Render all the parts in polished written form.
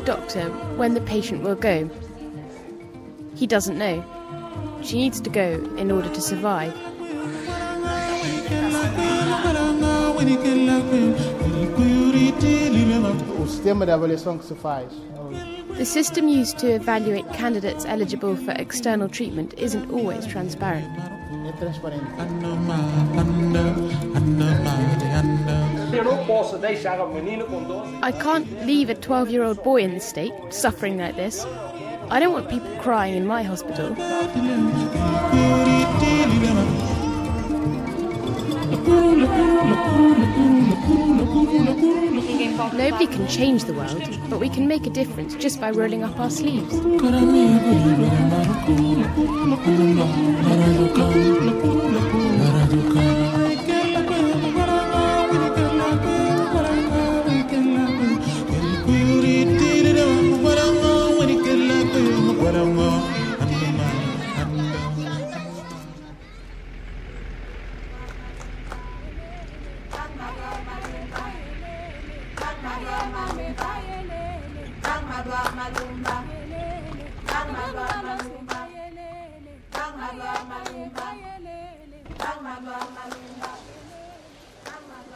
doctor when the patient will go. He doesn't know. She needs to go in order to survive. The system used to evaluate candidates eligible for external treatment isn't always transparent. I can't leave a 12-year-old boy in the state, suffering like this. I don't want people crying in my hospital. Nobody can change the world, but we can make a difference just by rolling up our sleeves.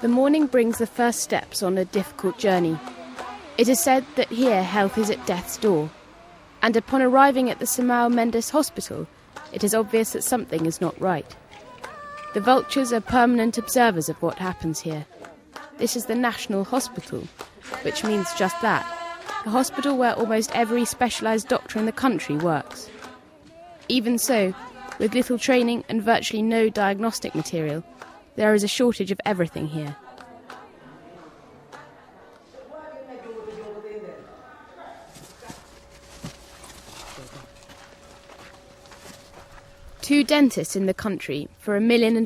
The morning brings the first steps on a difficult journey. It is said that here health is at death's door, and upon arriving at the Simão Mendes Hospital, it is obvious that something is not right. The vultures are permanent observers of what happens here. This is the National Hospital, which means just that, a hospital where almost every specialised doctor in the country works. Even so, with little training and virtually no diagnostic material, there is a shortage of everything here. Two dentists in the country for 1.5 million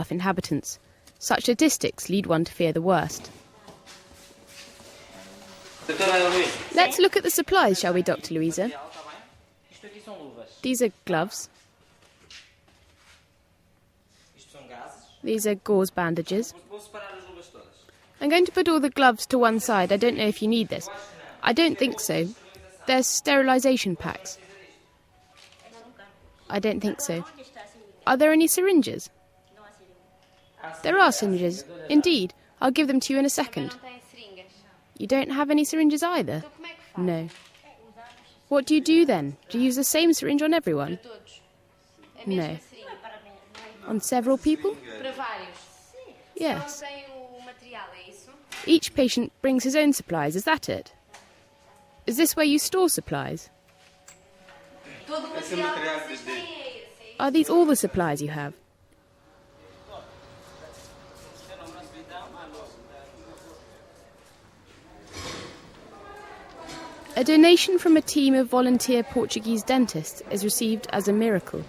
inhabitants. Such statistics lead one to fear the worst. Let's look at the supplies, shall we, Dr. Luisa? These are gloves. These are gauze bandages. I'm going to put all the gloves to one side. I don't know if you need this. I don't think so. There's sterilisation packs. I don't think so. Are there any syringes? There are syringes. Indeed. I'll give them to you in a second. You don't have any syringes either? No. What do you do then? Do you use the same syringe on everyone? No. On several people? Yes. Each patient brings his own supplies, is that it? Is this where you store supplies? Are these all the supplies you have? A donation from a team of volunteer Portuguese dentists is received as a miracle.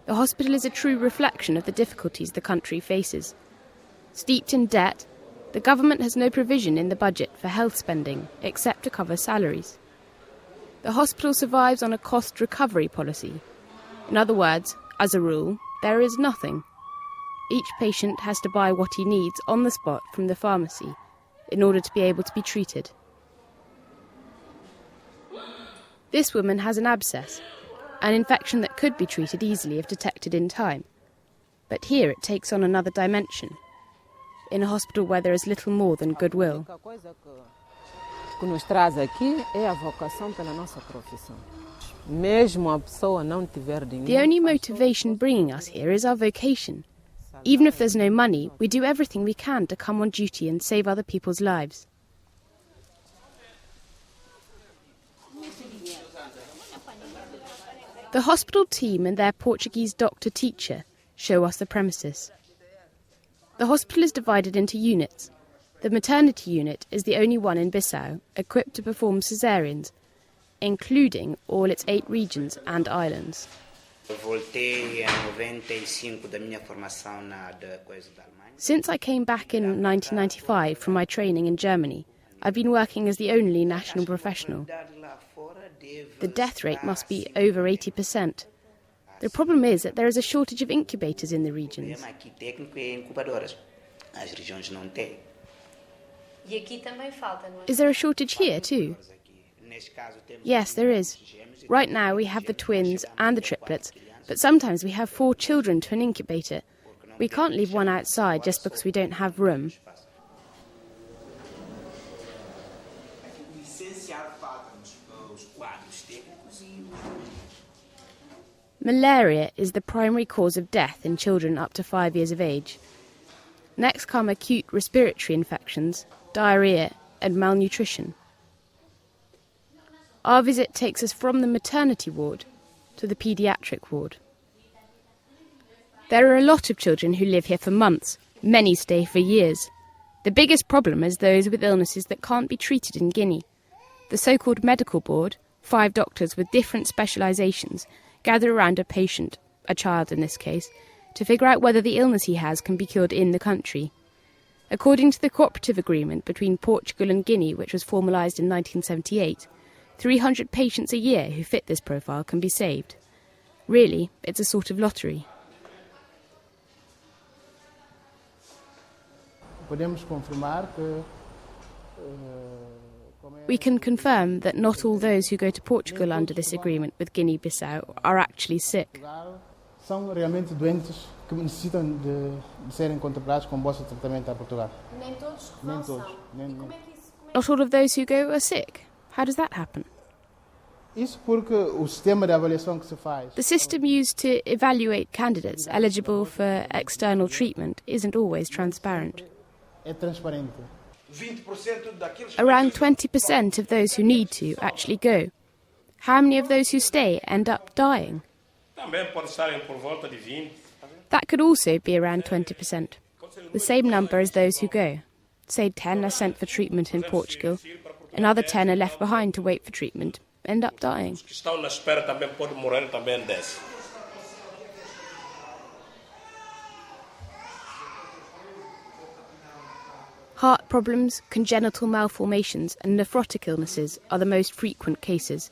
The hospital is a true reflection of the difficulties the country faces. Steeped in debt, the government has no provision in the budget for health spending except to cover salaries. The hospital survives on a cost recovery policy. In other words, as a rule, there is nothing. Each patient has to buy what he needs on the spot from the pharmacy in order to be able to be treated. This woman has an abscess, an infection that could be treated easily if detected in time. But here it takes on another dimension, in a hospital where there is little more than goodwill. The only motivation bringing us here is our vocation. Even if there's no money, we do everything we can to come on duty and save other people's lives. The hospital team and their Portuguese doctor-teacher show us the premises. The hospital is divided into units. The maternity unit is the only one in Bissau equipped to perform caesareans, including all its 8 regions and islands. Since I came back in 1995 from my training in Germany, I've been working as the only national professional. The death rate must be over 80%. The problem is that there is a shortage of incubators in the regions. Is there a shortage here too? Yes, there is. Right now we have the twins and the triplets, but sometimes we have 4 children to an incubator. We can't leave one outside just because we don't have room. Malaria is the primary cause of death in children up to 5 years of age. Next come acute respiratory infections, diarrhoea and malnutrition. Our visit takes us from the maternity ward to the paediatric ward. There are a lot of children who live here for months. Many stay for years. The biggest problem is those with illnesses that can't be treated in Guinea. The so-called medical board, 5 doctors with different specialisations, gather around a patient, a child in this case, to figure out whether the illness he has can be cured in the country. According to the cooperative agreement between Portugal and Guinea, which was formalised in 1978, 300 patients a year who fit this profile can be saved. Really, it's a sort of lottery. We can confirm that not all those who go to Portugal under this agreement with Guinea Bissau are actually sick. Not all of those who go are sick. How does that happen? The system used to evaluate candidates eligible for external treatment isn't always transparent. Around 20% of those who need to actually go. How many of those who stay end up dying? That could also be around 20%, the same number as those who go. Say 10 are sent for treatment in Portugal, another 10 are left behind to wait for treatment, end up dying. Heart problems, congenital malformations and nephrotic illnesses are the most frequent cases.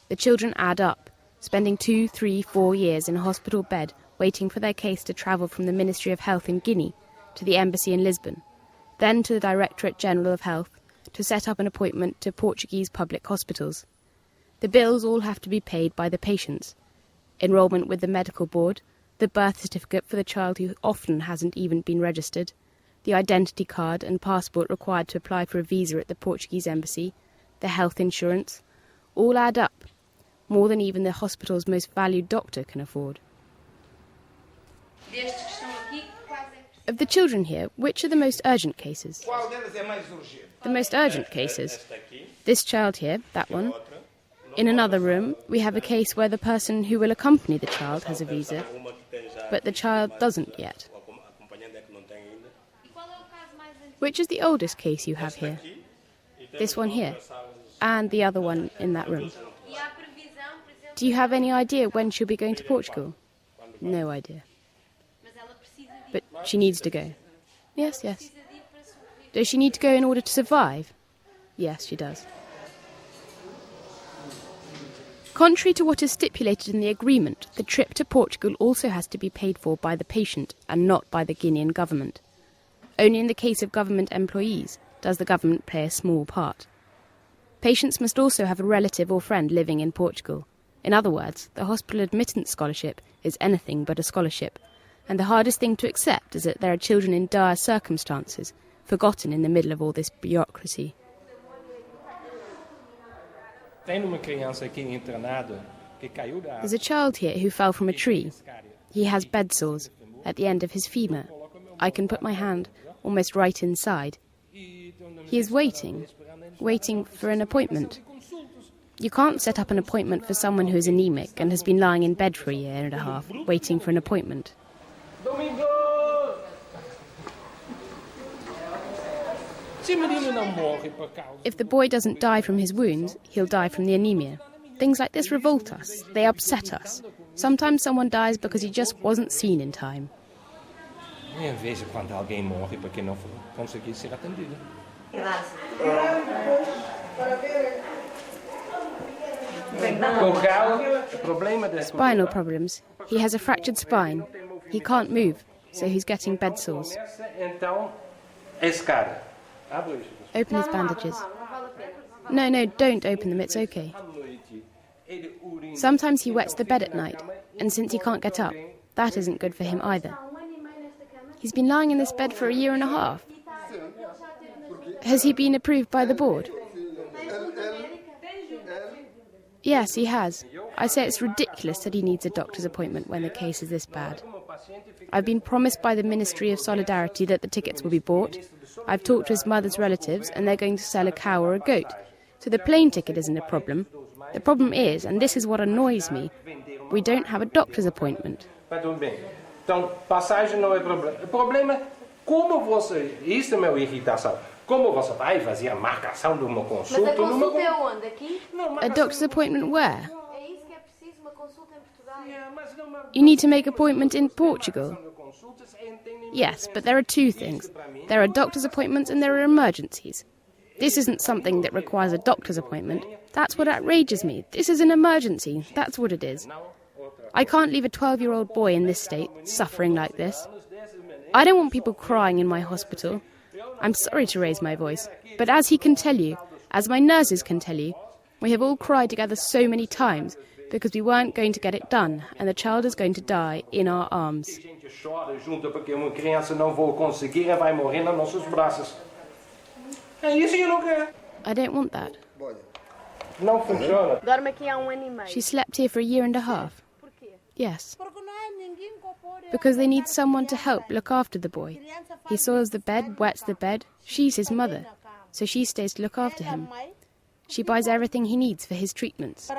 The children add up, spending 2, 3, 4 years in a hospital bed waiting for their case to travel from the Ministry of Health in Guinea to the embassy in Lisbon, then to the Directorate General of Health to set up an appointment to Portuguese public hospitals. The bills all have to be paid by the patients. Enrolment with the medical board, the birth certificate for the child who often hasn't even been registered, the identity card and passport required to apply for a visa at the Portuguese embassy, the health insurance, all add up, more than even the hospital's most valued doctor can afford. Of the children here, which are the most urgent cases? The most urgent cases? This child here, that one. In another room, we have a case where the person who will accompany the child has a visa, but the child doesn't yet. Which is the oldest case you have here? This one here, and the other one in that room. Do you have any idea when she'll be going to Portugal? No idea. But she needs to go. Yes, yes. Does she need to go in order to survive? Yes, she does. Contrary to what is stipulated in the agreement, the trip to Portugal also has to be paid for by the patient and not by the Guinean government. Only in the case of government employees does the government play a small part. Patients must also have a relative or friend living in Portugal. In other words, the hospital admittance scholarship is anything but a scholarship, and the hardest thing to accept is that there are children in dire circumstances, forgotten in the middle of all this bureaucracy. There's a child here who fell from a tree. He has bed sores at the end of his femur. I can put my hand almost right inside. He is waiting for an appointment. You can't set up an appointment for someone who is anemic and has been lying in bed for a year and a half, waiting for an appointment. If the boy doesn't die from his wounds, he'll die from the anemia. Things like this revolt us. They upset us. Sometimes someone dies because he just wasn't seen in time. Spinal problems. He has a fractured spine. He can't move, so he's getting bed sores. Open his bandages. No, don't open them, it's okay. Sometimes he wets the bed at night, and since he can't get up, that isn't good for him either. He's been lying in this bed for 1.5 years. Has he been approved by the board? Yes, he has. I say it's ridiculous that he needs a doctor's appointment when the case is this bad. I've been promised by the Ministry of Solidarity that the tickets will be bought. I've talked to his mother's relatives and they're going to sell a cow or a goat. So the plane ticket isn't a problem. The problem is, and this is what annoys me, we don't have a doctor's appointment. Então, passagem não é problema. O problema é como você... Isso é a minha irritação. Como você vai fazer a marcação de uma consulta... Mas a consulta é onde? Aqui? A doctor's appointment where? É isso que é preciso, uma consulta em Portugal. You need to make appointment in Portugal? Yes, but there are two things. There are doctor's appointments and there are emergencies. This isn't something that requires a doctor's appointment. That's what outrages me. This is an emergency. That's what it is. I can't leave a 12-year-old boy in this state, suffering like this. I don't want people crying in my hospital. I'm sorry to raise my voice, but as he can tell you, as my nurses can tell you, we have all cried together so many times because we weren't going to get it done, and the child is going to die in our arms. I don't want that. Dorme aqui há 1 ano e meio. She slept here for 1.5 years. Yes. Because they need someone to help look after the boy. He soils the bed, wets the bed. She's his mother, so she stays to look after him. She buys everything he needs for his treatments.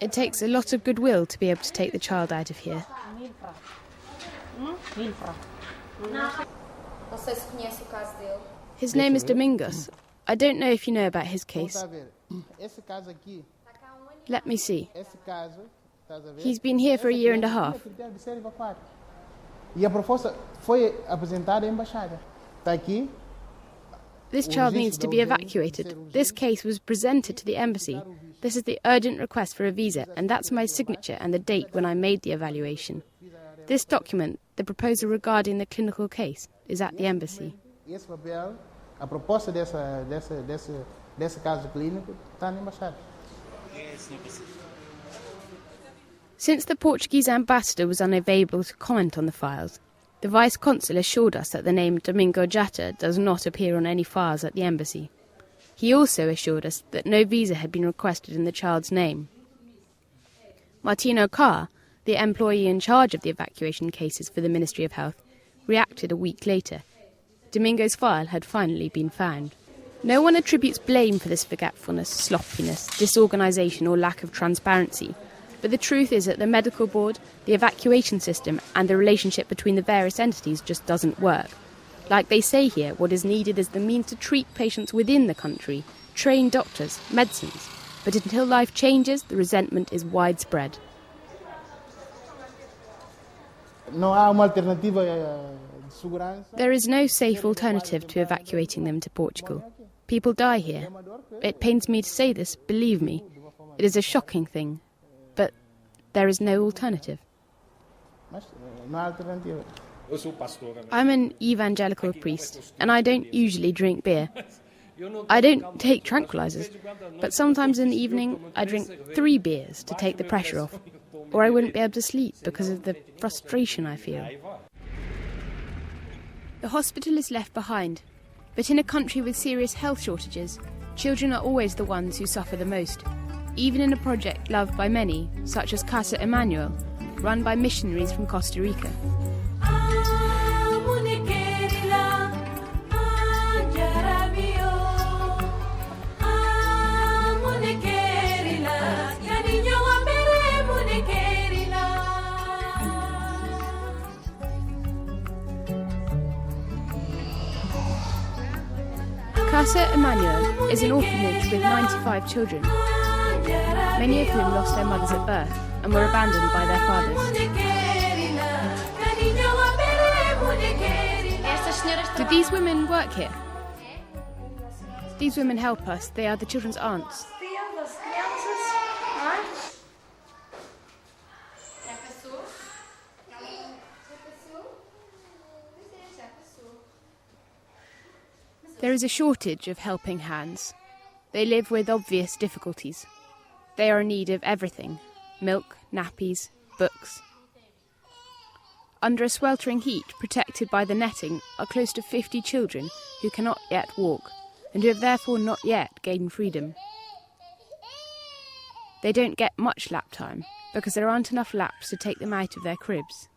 It takes a lot of goodwill to be able to take the child out of here. His name is Domingos. I don't know if you know about his case. Let me see. He's been here for 1.5 years. This child needs to be evacuated. This case was presented to the embassy. This is the urgent request for a visa, and that's my signature and the date when I made the evaluation. This document, the proposal regarding the clinical case, is at the embassy. A proposta desse caso clínico está na embaixada. Since the Portuguese ambassador was unavailable to comment on the files, the vice-consul assured us that the name Domingo Jata does not appear on any files at the embassy. He also assured us that no visa had been requested in the child's name. Martino Carr, the employee in charge of the evacuation cases for the Ministry of Health, reacted a week later. Domingo's file had finally been found. No one attributes blame for this forgetfulness, sloppiness, disorganisation or lack of transparency, but the truth is that the medical board, the evacuation system and the relationship between the various entities just doesn't work. Like they say here, what is needed is the means to treat patients within the country, train doctors, medicines. But until life changes, the resentment is widespread. Não há uma alternativa de segurança. There is no safe alternative to evacuating them to Portugal. People die here. It pains me to say this, believe me. It is a shocking thing, but there is no alternative. Mas não há alternativa. I'm an evangelical priest, and I don't usually drink beer. I don't take tranquilizers, but sometimes in the evening I drink 3 beers to take the pressure off, or I wouldn't be able to sleep because of the frustration I feel. The hospital is left behind, but in a country with serious health shortages, children are always the ones who suffer the most, even in a project loved by many, such as Casa Emmanuel, run by missionaries from Costa Rica. Casa Emmanuel is an orphanage with 95 children, many of whom lost their mothers at birth and were abandoned by their fathers. Do these women work here? These women help us. They are the children's aunts. There is a shortage of helping hands. They live with obvious difficulties. They are in need of everything: milk, nappies, books. Under a sweltering heat, protected by the netting, are close to 50 children who cannot yet walk and who have therefore not yet gained freedom. They don't get much lap time because there aren't enough laps to take them out of their cribs.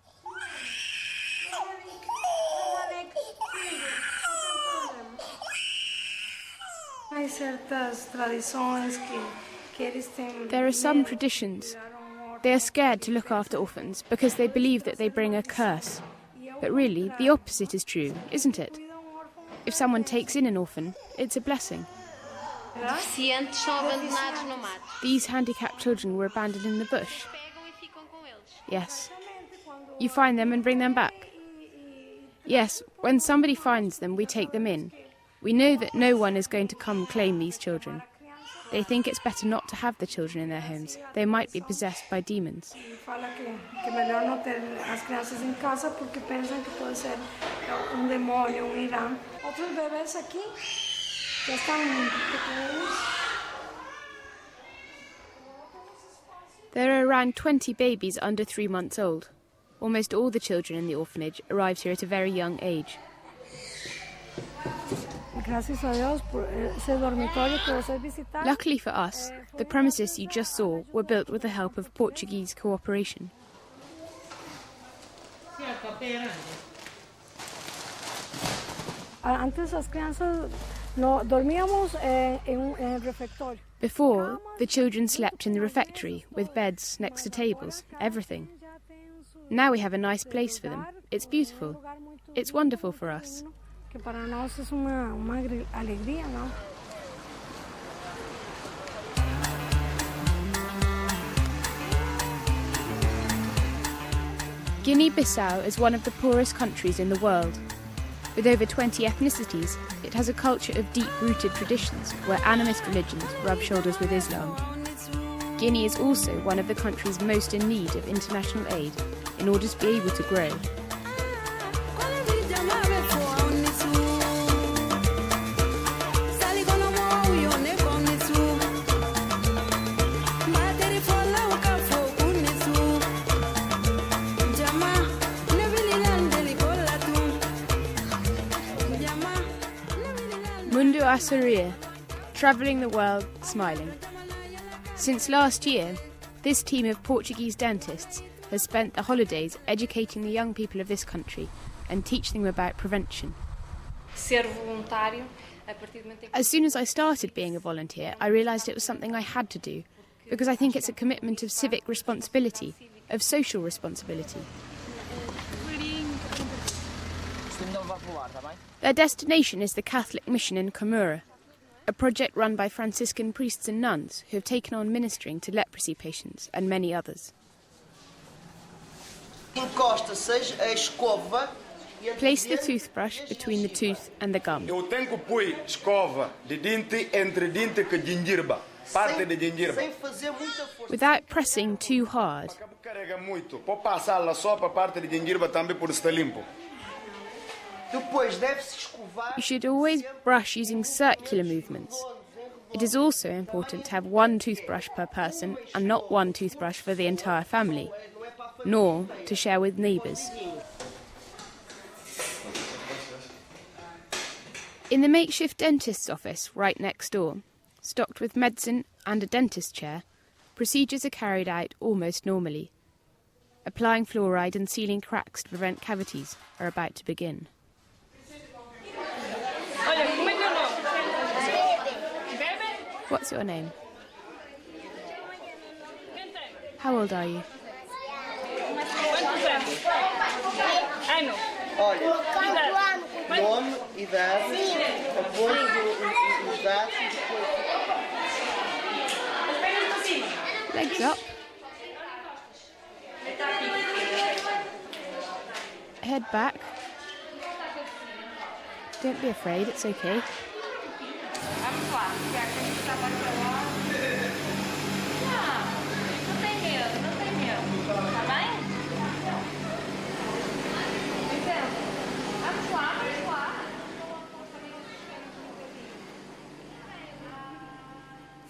There are some traditions. They are scared to look after orphans because they believe that they bring a curse. But really, the opposite is true, isn't it? If someone takes in an orphan, it's a blessing. These handicapped children were abandoned in the bush. Yes. You find them and bring them back. Yes, when somebody finds them, we take them in. We know that no one is going to come claim these children. They think it's better not to have the children in their homes. They might be possessed by demons. There are around 20 babies under 3 months old. Almost all the children in the orphanage arrived here at a very young age. Luckily for us, the premises you just saw were built with the help of Portuguese cooperation. Before, the children slept in the refectory with beds next to tables, everything. Now we have a nice place for them. It's beautiful. It's wonderful for us. Guinea Bissau is one of the poorest countries in the world. With over 20 ethnicities, it has a culture of deep-rooted traditions where animist religions rub shoulders with Islam. Guinea is also one of the countries most in need of international aid in order to be able to grow. Mundo a sorrir, travelling the world smiling. Since last year, this team of Portuguese dentists has spent the holidays educating the young people of this country and teaching them about prevention. As soon as I started being a volunteer, I realised it was something I had to do, because I think it's a commitment of civic responsibility, of social responsibility. Their destination is the Catholic mission in Camura, a project run by Franciscan priests and nuns who have taken on ministering to leprosy patients and many others. Place the toothbrush between the tooth and the gum. Without pressing too hard. You should always brush using circular movements. It is also important to have one toothbrush per person and not one toothbrush for the entire family, nor to share with neighbours. In the makeshift dentist's office right next door, stocked with medicine and a dentist chair, procedures are carried out almost normally. Applying fluoride and sealing cracks to prevent cavities are about to begin. What's your name? How old are you? Legs up. Head back. Don't be afraid, it's okay.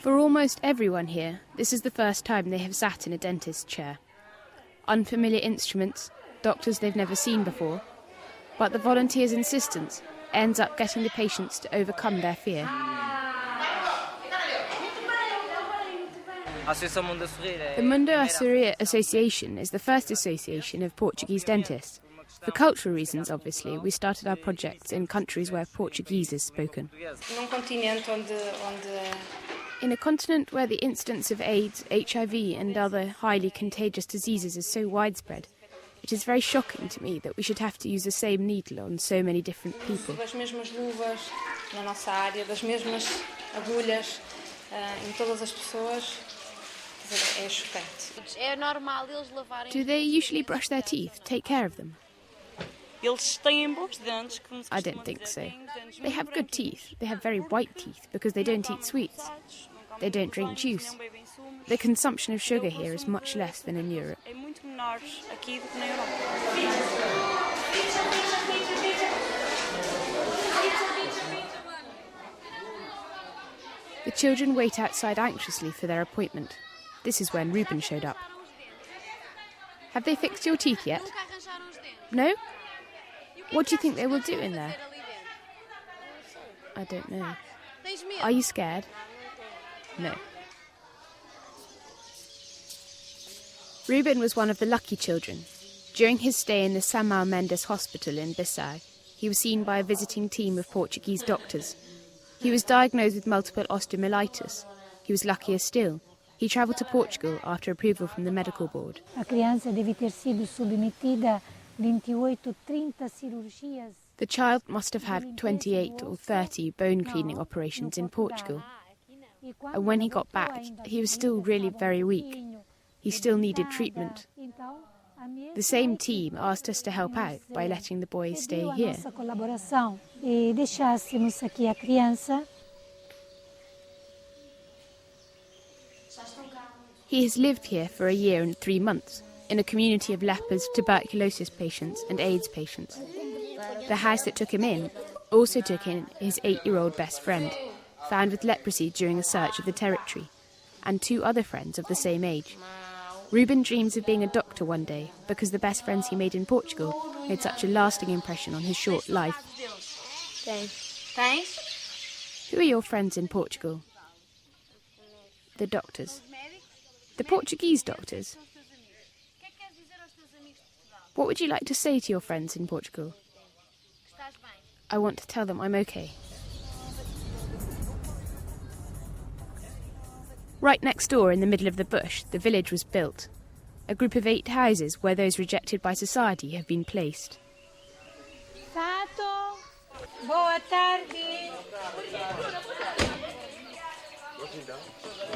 For almost everyone here, this is the first time they have sat in a dentist's chair. Unfamiliar instruments, doctors they've never seen before, but the volunteers' insistence ends up getting the patients to overcome their fear. The Mundo a Sorrir Association is the first association of Portuguese dentists. For cultural reasons, obviously, we started our projects in countries where Portuguese is spoken. In a continent where the incidence of AIDS, HIV and other highly contagious diseases is so widespread, it is very shocking to me that we should have to use the same needle on so many different people. Do they usually brush their teeth, take care of them? I don't think so. They have good teeth. They have very white teeth because they don't eat sweets. They don't drink juice. The consumption of sugar here is much less than in Europe. The children wait outside anxiously for their appointment. This is when Ruben showed up. Have they fixed your teeth yet? No? What do you think they will do in there? I don't know. Are you scared? No. Ruben was one of the lucky children. During his stay in the Samuel Mendes Hospital in Bissau, he was seen by a visiting team of Portuguese doctors. He was diagnosed with multiple osteomyelitis. He was luckier still. He travelled to Portugal after approval from the medical board. The child must have had 28 or 30 bone cleaning operations in Portugal. And when he got back, he was still really very weak. He still needed treatment. The same team asked us to help out by letting the boy stay here. He has lived here for a year and 3 months, in a community of lepers, tuberculosis patients and AIDS patients. The house that took him in also took in his 8-year-old best friend, found with leprosy during a search of the territory, and 2 other friends of the same age. Ruben dreams of being a doctor one day because the best friends he made in Portugal made such a lasting impression on his short life. Who are your friends in Portugal? The doctors. The Portuguese doctors. What would you like to say to your friends in Portugal? I want to tell them I'm okay. Right next door, in the middle of the bush, the village was built. A group of 8 houses where those rejected by society have been placed. Boa tarde.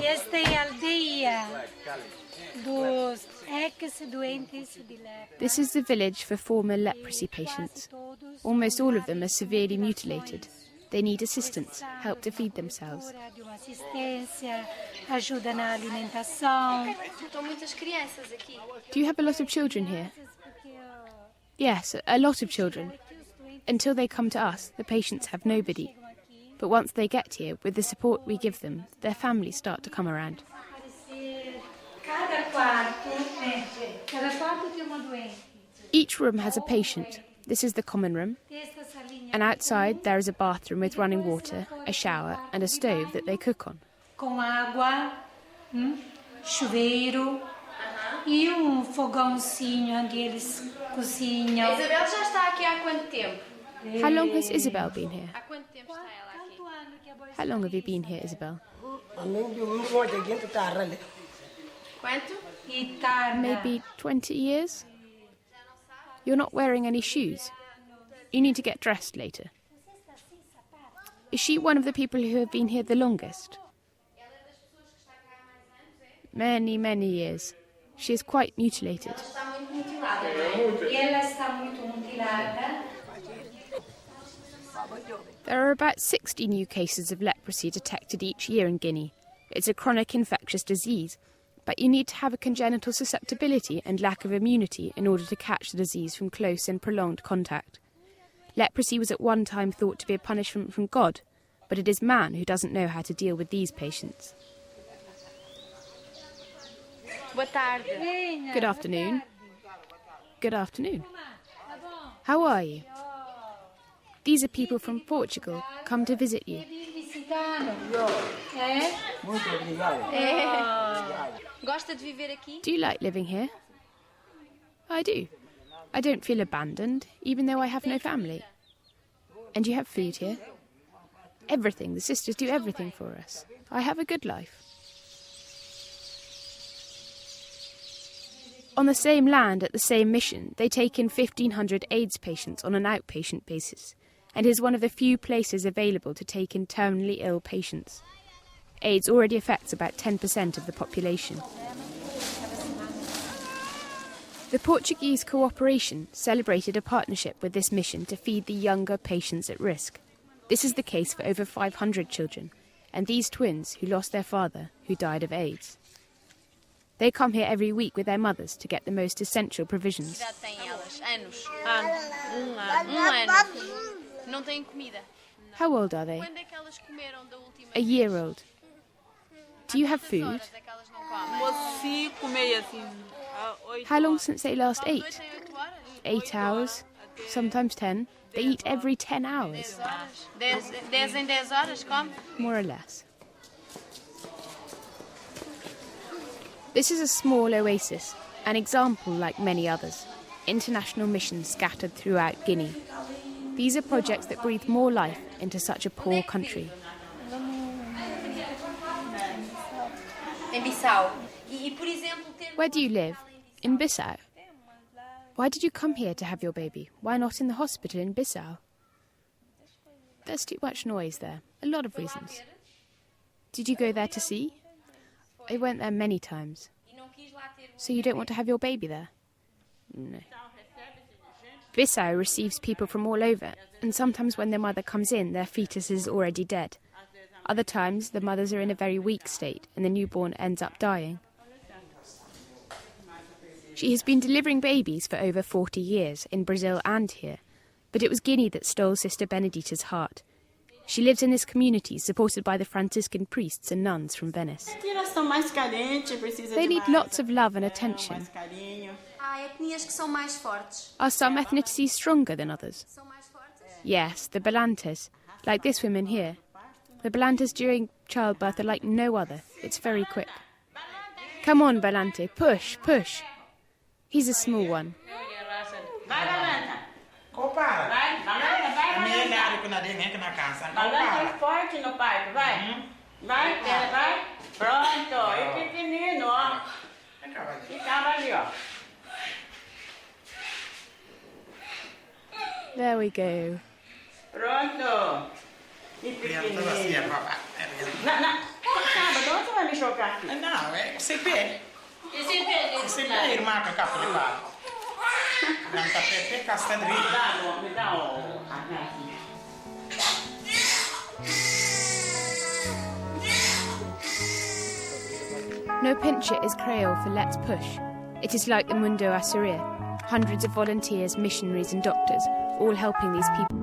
Esta é a aldeia dos ex-doentes de lepra. This is the village for former leprosy patients. Almost all of them are severely mutilated. They need assistance, help to feed themselves. Do you have a lot of children here? Yes, a lot of children. Until they come to us, the patients have nobody. But once they get here, with the support we give them, their families start to come around. Each room has a patient. This is the common room. And outside there is a bathroom with running water, a shower and a stove that they cook on. Com água, chuveiro e fogãozinho onde eles cozinham. Isabel já está aqui há quanto tempo? How long has Isabel been here? Há quanto tempo está ela aqui? How long have you been here, Isabel? Quanto? Maybe 20 years? You're not wearing any shoes. You need to get dressed later. Is she one of the people who have been here the longest? Many, many years. She is quite mutilated. There are about 60 new cases of leprosy detected each year in Guinea. It's a chronic infectious disease, but you need to have a congenital susceptibility and lack of immunity in order to catch the disease from close and prolonged contact. Leprosy was at one time thought to be a punishment from God, but it is man who doesn't know how to deal with these patients. Boa tarde. Good afternoon. Good afternoon. How are you? These are people from Portugal come to visit you. Gosta de viver aqui? Do you like living here? I do. I don't feel abandoned, even though I have no family. And you have food here? Everything. The sisters do everything for us. I have a good life. On the same land at the same mission, they take in 1,500 AIDS patients on an outpatient basis, and is one of the few places available to take in terminally ill patients. AIDS already affects about 10% of the population. The Portuguese cooperation celebrated a partnership with this mission to feed the younger patients at risk. This is the case for over 500 children, and these twins who lost their father, who died of AIDS. They come here every week with their mothers to get the most essential provisions. How old are they? A year old. Do you have food? How long since they last ate? 8 hours, sometimes 10. They eat every 10 hours. More or less. This is a small oasis, an example like many others. International missions scattered throughout Guinea. These are projects that breathe more life into such a poor country. Em Bissau. Where do you live? In Bissau? Why did you come here to have your baby? Why not in the hospital in Bissau? There's too much noise there. A lot of reasons. Did you go there to see? I went there many times. So you don't want to have your baby there? No. Bissau receives people from all over, and sometimes when their mother comes in, their fetus is already dead. Other times, the mothers are in a very weak state, and the newborn ends up dying. She has been delivering babies for over 40 years, in Brazil and here, but it was Guinea that stole Sister Benedita's heart. She lives in this community, supported by the Franciscan priests and nuns from Venice. They need lots of love and attention. Are some ethnicities stronger than others? Yes, the Balantes, like this woman here. The Balantes during childbirth are like no other. It's very quick. Come on, Balante, push, push. He's a small one. There we go. Pronto. No pincher is Creole for let's push. It is like the Mundo Asuria. Hundreds of volunteers, missionaries and doctors, all helping these people.